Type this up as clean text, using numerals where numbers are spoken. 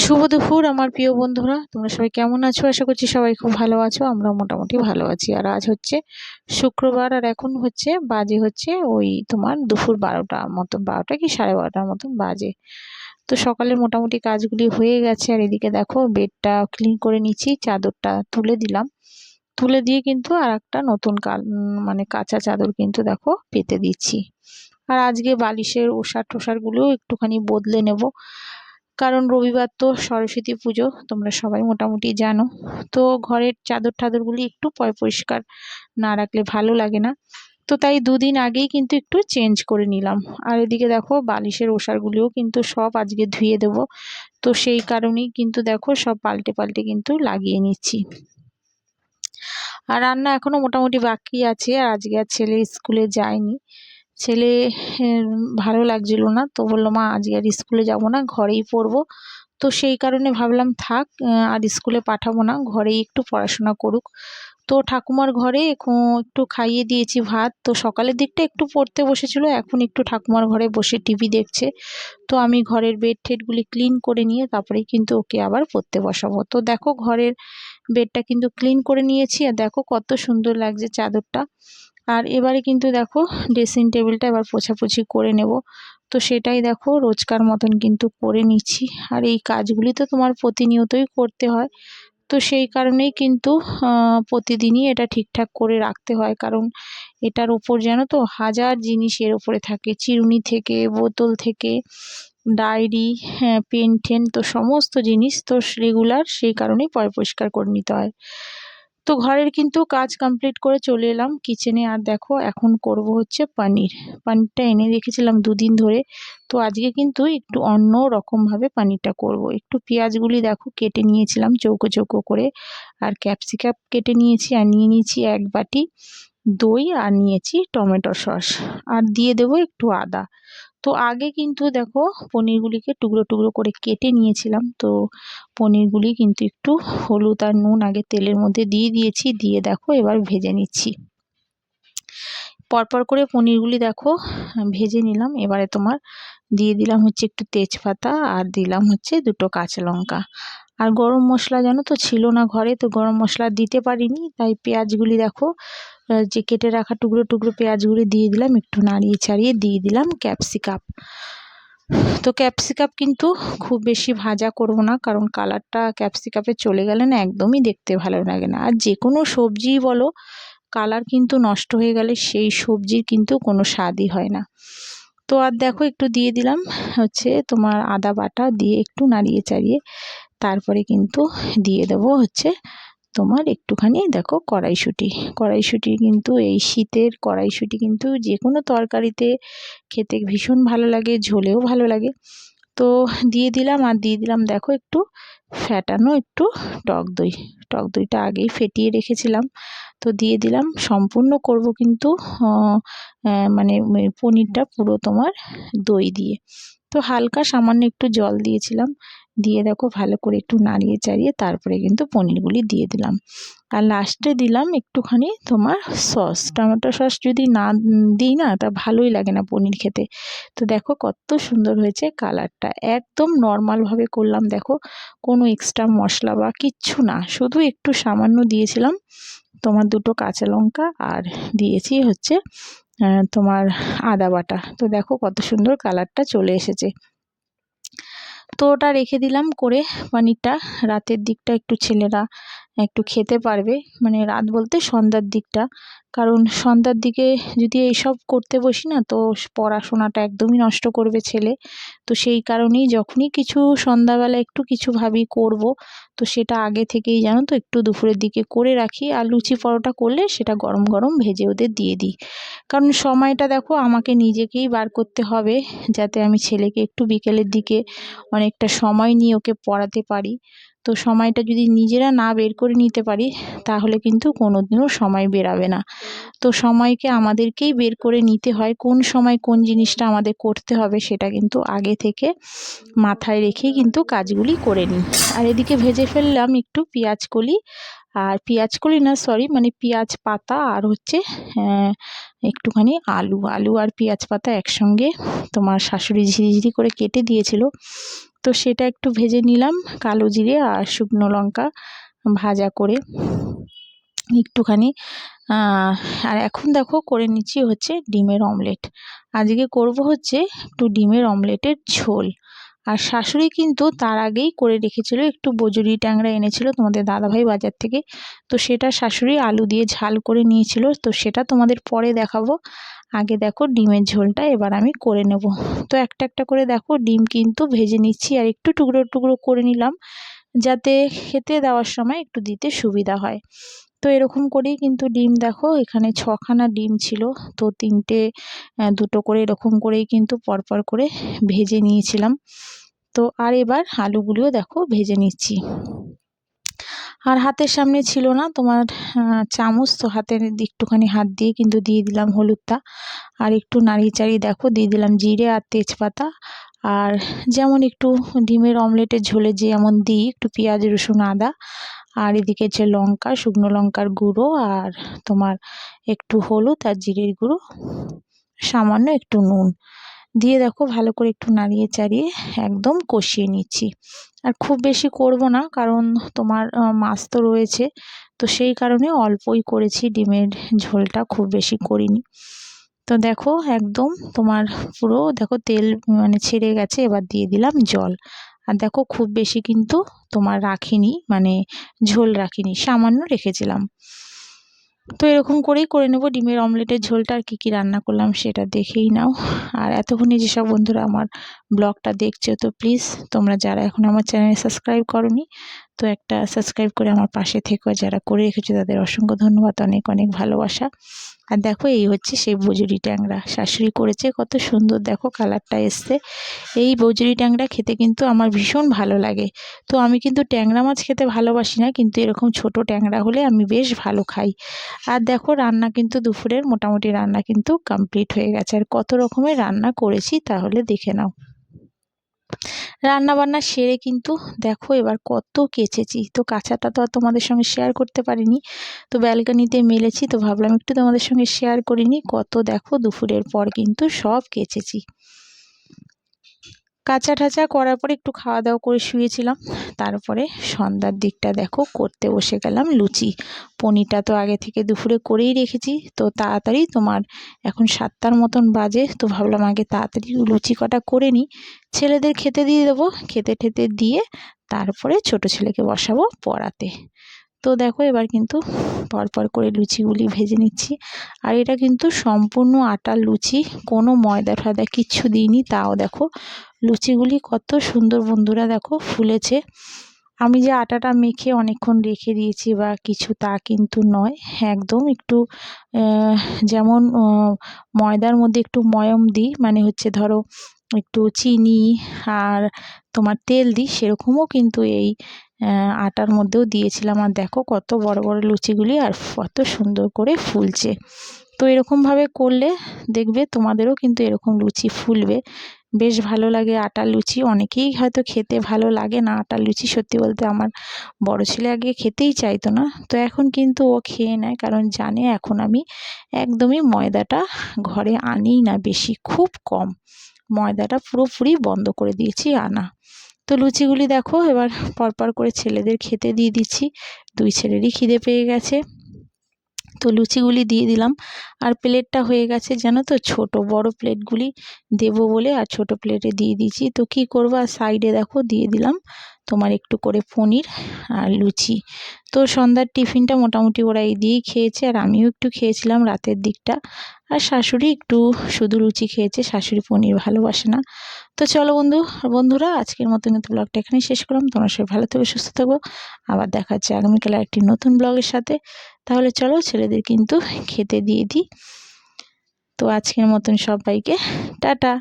শুভ দুপুর আমার প্রিয় বন্ধুরা, তোমরা সবাই কেমন আছো? আশা করছি সবাই খুব ভালো আছো। আমরা মোটামুটি ভালো আছি। আর আজ হচ্ছে শুক্রবার, আর এখন বাজে ওই তোমার দুপুর 12টার মতো, 12টা কি 12:30টার মতন বাজে। তো সকালে মোটামুটি কাজগুলি হয়ে গেছে। আর এদিকে দেখো বেডটা ক্লিন করে নিচ্ছি, চাদরটা তুলে দিলাম। তুলে দিয়ে কিন্তু আর একটা নতুন মানে কাঁচা চাদর কিন্তু দেখো পেতে দিচ্ছি। আর আজকে বালিশের ওষার টোষার গুলো একটুখানি বদলে নেব, কারণ রবিবার তো সরস্বতী পুজো, তোমরা সবাই মোটামুটি জানো। তো ঘরের চাদর টাদরগুলি একটু পরিষ্কার না রাখলে ভালো লাগে না। তো তাই দুদিন আগেই কিন্তু একটু চেঞ্জ করে নিলাম। আর এদিকে দেখো বালিশের ওষারগুলিও কিন্তু সব আজকে ধুয়ে দেব। তো সেই কারণেই কিন্তু দেখো সব পাল্টে পাল্টে কিন্তু লাগিয়ে নিচ্ছি। আর রান্না এখনো মোটামুটি বাকি আছে। আর আজকে আর ছেলে স্কুলে যায়নি। ছেলে ভালো লাগছিল না, তো বললো মা আজকে আর স্কুলে যাব না, ঘরেই পড়বো। তো সেই কারণে ভাবলাম থাক, আর স্কুলে পাঠাবো না, ঘরেই একটু পড়াশোনা করুক। তো ঠাকুমার ঘরে একটু খাইয়ে দিয়েছি ভাত। তো সকালের দিকটা একটু পড়তে বসেছিল, এখন একটু ঠাকুমার ঘরে বসে টিভি দেখছে। তো আমি ঘরের বেড টেডগুলি ক্লিন করে নিয়ে তারপরেই কিন্তু ওকে আবার পড়তে বসাবো। তো দেখো ঘরের বেডটা কিন্তু ক্লিন করে নিয়েছি, আর দেখো কত সুন্দর লাগছে চাদরটা। আর এবারে কিন্তু দেখো ড্রেসিং টেবিলটা এবার পোছাপুছি করে নেব। তো সেটাই দেখো রোজকার মতন কিন্তু করে নিচ্ছি। আর এই কাজগুলি তো তোমার প্রতিনিয়তই করতে হয়। তো সেই কারণেই কিন্তু প্রতিদিনই এটা ঠিকঠাক করে রাখতে হয়, কারণ এটার ওপর জানো তো হাজার জিনিস এর ওপরে থাকে, চিরুনি থেকে বোতল থেকে ডায়েরি, হ্যাঁ পেন টেন, তো সমস্ত জিনিস তো রেগুলার, সেই কারণেই পরিষ্কার করে নিতে হয়। তো ঘরের কিন্তু কাজ কমপ্লিট করে চলে এলাম কিচেনে। আর দেখো এখন করব পনিরটা এনে রেখেছিলাম দুদিন ধরে। তো আজকে কিন্তু একটু অন্য রকমভাবে পনিরটা করব। একটু পেঁয়াজগুলি দেখো কেটে নিয়েছিলাম চৌকো চৌকো করে, আর ক্যাপসিকাম কেটে নিয়েছি, আর নিয়ে নিয়েছি এক বাটি দই, আর নিয়েছি টমেটো সস, আর দিয়ে দেবো একটু আদা। তো আগে কিন্তু দেখো পনিরগুলিকে টুকরো টুকরো করে কেটে নিয়েছিলাম। তো পনিরগুলি কিন্তু একটু হলুদ আর নুন আগে তেলের মধ্যে দিয়ে দিয়েছি, দিয়ে দেখো এবার ভেজে নিচ্ছি। পরপর করে পনিরগুলি দেখো ভেজে নিলাম। এবারে তোমার দিয়ে দিলাম একটু তেজপাতা, আর দিলাম দুটো কাঁচা লঙ্কা। আর গরম মশলা জানো তো ছিল না ঘরে, তো গরম মশলা দিতে পারিনি, তাই পেঁয়াজগুলি দেখো যে কেটে রাখা টুকরো টুকরো পেঁয়াজগুলি দিয়ে দিলাম, একটু নাড়িয়ে ছাড়িয়ে দিয়ে দিলাম ক্যাপসিকাম। তো ক্যাপসিকাম কিন্তু খুব বেশি ভাজা করব না, কারণ কালারটা ক্যাপসিকামে চলে গেলে না একদমই দেখতে ভালো লাগে না। আর যে কোনো সবজিই বলো, কালার কিন্তু নষ্ট হয়ে গেলে সেই সবজির কিন্তু কোনো স্বাদই হয় না। তো আর দেখো একটু দিয়ে দিলাম তোমার আদা বাটা, দিয়ে একটু নাড়িয়ে চাড়িয়ে তারপরে কিন্তু দিয়ে দেবো তোমার একটুখানি দেখো কড়াইশুঁটি কিন্তু এই শীতের কড়াইশুঁটি কিন্তু যে কোনো তরকারিতে খেতে ভীষণ ভালো লাগে, ঝোলেও ভালো লাগে। তো দিয়ে দিলাম, আর দিয়ে দিলাম দেখো একটু ফ্যাটানো একটু টক দইটা আগেই ফেটিয়ে রেখেছিলাম। তো দিয়ে দিলাম, সম্পূর্ণ করব কিন্তু মানে পনিরটা পুরো তোমার দই দিয়ে। তো হালকা সামান্য একটু জল দিয়েছিলাম, দিয়ে দেখো ভালো করে একটু নাড়িয়ে চাড়িয়ে তারপরে কিন্তু পনিরগুলি দিয়ে দিলাম। আর লাস্টে দিলাম একটুখানি তোমার সস, টমেটো সস যদি না দিই না তা ভালোই লাগে না পনির খেতে। তো দেখো কত সুন্দর হয়েছে কালারটা, একদম নর্মালভাবে করলাম দেখো, কোনো এক্সট্রা মশলা বা কিচ্ছু না, শুধু একটু সামান্য দিয়েছিলাম তোমার দুটো কাঁচা লঙ্কা, আর দিয়েছি তোমার আদা বাটা। তো দেখো কত সুন্দর কালারটা চলে এসেছে। তো ওটা রেখে দিলাম করে পনিরটা। রাতের দিকটা একটু ছেলেরা একটু খেতে পারবে, মানে রাত বলতে সন্ধ্যার দিকটা, কারণ সন্ধ্যার দিকে যদি এইসব করতে বসি না তো পড়াশোনাটা একদমই নষ্ট করবে ছেলে। তো সেই কারণেই যখনই কিছু সন্ধ্যাবেলা একটু কিছু ভাবি করব, তো সেটা আগে থেকেই জানো তো একটু দুপুরের দিকে করে রাখি। আর লুচি পরোটা করলে সেটা গরম গরম ভেজে ওদের দিয়ে দিই, কারণ সময়টা দেখো আমাকে নিজেকেই বার করতে হবে, যাতে আমি ছেলেকে একটু বিকেলের দিকে অনেকটা সময় নিয়ে ওকে পড়াতে পারি। তো সময়টা যদি নিজেরা না বের করে নিতে পারি তাহলে কিন্তু কোনোদিনও সময় বেরাবে না। তো সময়কে আমাদেরকেই বের করে নিতে হয়, কোন সময় কোন জিনিসটা আমাদের করতে হবে সেটা কিন্তু আগে থেকে মাথায় রেখেই কিন্তু কাজগুলি করে নিই। আর এদিকে ভেজে ফেললাম একটু পেঁয়াজকলি, আর পেঁয়াজকলি না সরি মানে পেঁয়াজ পাতা, আর একটুখানি আলু আর পেঁয়াজ পাতা একসঙ্গে তোমার শাশুড়ি ঝিরিঝিরি করে কেটে দিয়েছিল। তো সেটা একটু ভেজে নিলাম কালো জিরে আর শুকনো লঙ্কা ভাজা করে একটুখানি। আর এখন দেখো করে নিচ্ছি হচ্ছে ডিমের অমলেট। আজকে করব হচ্ছে একটু ডিমের অমলেটের ঝোল। আর শাশুড়ি কিন্তু তার আগেই করে রেখেছিল, একটু বজুরি ট্যাংরা এনেছিল তোমাদের দাদাভাই বাজার থেকে। তো সেটা শাশুড়ি আলু দিয়ে ঝাল করে নিয়েছিল, তো সেটা তোমাদের পরে দেখাবো। আগে দেখো ডিমের ঝোলটা এবার আমি করে নেব। তো একটা একটা করে দেখো ডিম কিন্তু ভেজে নিচ্ছি আর একটু টুকরো টুকরো করে নিলাম, যাতে খেতে দেওয়ার সময় একটু দিতে সুবিধা হয়। তো এরকম করেই কিন্তু ডিম দেখো এখানে 6খানা ডিম ছিল, তো দুটো করে এরকম করেই কিন্তু পরপর করে ভেজে নিয়েছিলাম। তো আর এবার আলুগুলিও দেখো ভেজে নিচ্ছি। আর হাতের সামনে ছিল না তোমার চামচ, তো হাতের একটুখানি হাত দিয়ে কিন্তু দিয়ে দিলাম হলুদটা, আর একটু নাড়িয়ে চাড়িয়ে দেখো দিয়ে দিলাম জিরে আর তেজপাতা। আর যেমন একটু ডিমের অমলেটের ঝোলে যেমন দিই একটু পেঁয়াজ রসুন আদা, আর এদিকে যে লঙ্কা শুকনো লঙ্কার গুঁড়ো আর তোমার একটু হলুদ আর জিরের গুঁড়ো, সামান্য একটু নুন দিয়ে দেখো ভালো করে একটু নাড়িয়ে চাড়িয়ে একদম কষিয়ে নিচ্ছি। আর খুব বেশি করব না, কারণ তোমার মাছ তো রয়েছে, তো সেই কারণে অল্পই করেছি ডিমের ঝোলটা, খুব বেশি করিনি। তো দেখো একদম তোমার পুরো দেখো তেল মানে ছেড়ে গেছে, এবার দিয়ে দিলাম জল। আর দেখো খুব বেশি কিন্তু তোমার রাখিনি, মানে ঝোল রাখিনি, সামান্য রেখেছিলাম। তো এরকম করেই করে নেব ডিমের অমলেটের ঝোলটা। আর কী রান্না করলাম সেটা দেখেই নাও। আর এতক্ষণে যেসব বন্ধুরা আমার ব্লগটা দেখছো, তো প্লিজ তোমরা যারা এখন আমার চ্যানেলে সাবস্ক্রাইব করোনি, তো একটা সাবস্ক্রাইব করে আমার পাশে থেকো। যারা করে রেখেছো তাদের অসংখ্য ধন্যবাদ, অনেক অনেক ভালোবাসা। আর দেখো এই হচ্ছে সেই বজুরি ট্যাংরা, শাশুড়ি করেছে, কত সুন্দর দেখো কালারটা এসছে। এই বজুরি ট্যাংরা খেতে কিন্তু আমার ভীষণ ভালো লাগে। তো আমি কিন্তু ট্যাংরা মাছ খেতে ভালোবাসি না, কিন্তু এরকম ছোট ট্যাংরা হলে আমি বেশ ভালো খাই। আর দেখো রান্না কিন্তু দুপুরের মোটামুটি রান্না কিন্তু কমপ্লিট হয়ে গেছে। আর কত রকমের রান্না করেছি তাহলে দেখে নাও। রান্না বান্না সেরে কিন্তু দেখো এবার কত কেচেছি, তো কাঁচাটা তো আর তোমাদের সঙ্গে শেয়ার করতে পারিনি, তো ব্যালকনিতে মেলেছি, তো ভাবলাম একটু তোমাদের সঙ্গে শেয়ার করিনি। কত দেখো দুপুরের পর কিন্তু সব কেচেছি। কাঁচা ঠাচা করার পরে একটু খাওয়া দাওয়া করে শুয়েছিলাম। তারপরে সন্ধ্যার দিকটা দেখো করতে বসে গেলাম লুচি। পনিরটা তো আগে থেকে দুপুরে করেই রেখেছি, তো তাড়াতাড়ি তোমার এখন 7টার মতন বাজে, তো ভাবলাম আগে তাড়াতাড়ি লুচি কটা করে নিই, ছেলেদের খেতে দিয়ে দেবো, খেতে ঠেতে দিয়ে তারপরে ছোট ছেলেকে বসাবো পড়াতে। তো দেখো এবার কিন্তু পরপর করে লুচিগুলি ভেজে নিচ্ছি। আর এটা কিন্তু সম্পূর্ণ আটার লুচি, কোনো ময়দা টয়দা কিচ্ছু দিইনি, তাও দেখো লুচিগুলি কত সুন্দর বন্ধুরা দেখো ফুলেছে। আমি যে আটাটা মেখে অনেকক্ষণ রেখে দিয়েছি বা কিছু তা কিন্তু নয়, একদম একটু যেমন ময়দার মধ্যে একটু ময়ম দিই, মানে হচ্ছে ধরো একটু চিনি আর তোমার তেল দিই, সেরকমও কিন্তু এই আটার মধ্যেও দিয়েছিলাম। আর দেখো কত বড় বড় লুচিগুলি আর কত সুন্দর করে ফুলছে। তো এরকমভাবে করলে দেখবে তোমাদেরও কিন্তু এরকম লুচি ফুলবে, বেশ ভালো লাগে আটার লুচি। অনেকেই হয়তো খেতে ভালো লাগে না আটার লুচি, সত্যি বলতে আমার বড় ছেলে আগে খেতেই চাইতো না, তো এখন কিন্তু ও খেয়ে নেয়, কারণ জানে এখন আমি একদমই ময়দাটা ঘরে আনিই না, বেশি খুব কম, ময়দাটা পুরোপুরি বন্ধ করে দিয়েছি আনা। তো লুচিগুলি দেখো এবার পরপর করে ছেলেদের খেতে দিয়ে দিচ্ছি, দুই ছেলেরই খিদে পেয়ে গেছে। তো লুচিগুলি দিয়ে দিলাম, আর প্লেটটা হয়ে গেছে জানো তো, ছোট বড় প্লেটগুলি দেবো বলে আর ছোট প্লেটে দিয়ে দিয়েছি। তো কি করবো, আর সাইডে দেখো দিয়ে দিলাম তোমার একটু করে পনির আর লুচি। তো সন্ধ্যার টিফিনটা মোটামুটি ওরা এই দিয়েই খেয়েছে, আর আমিও একটু খেয়েছিলাম রাতের দিকটা। আর শাশুড়ি একটু শুধু লুচি খেয়েছে, শাশুড়ি পনির ভালোবাসে না। তো চলো বন্ধুরা আজকের মতো কিন্তু ব্লগটা এখানেই শেষ করলাম। তোমরা সবাই ভালো থেকো, সুস্থ থাকো, আবার দেখা হচ্ছে আগামীকাল একটি নতুন ব্লগের সাথে। তাহলে চলো ছেলেদের কিন্তু খেতে দিয়ে দিই। তো আজকের মতন সবাইকে টাটা।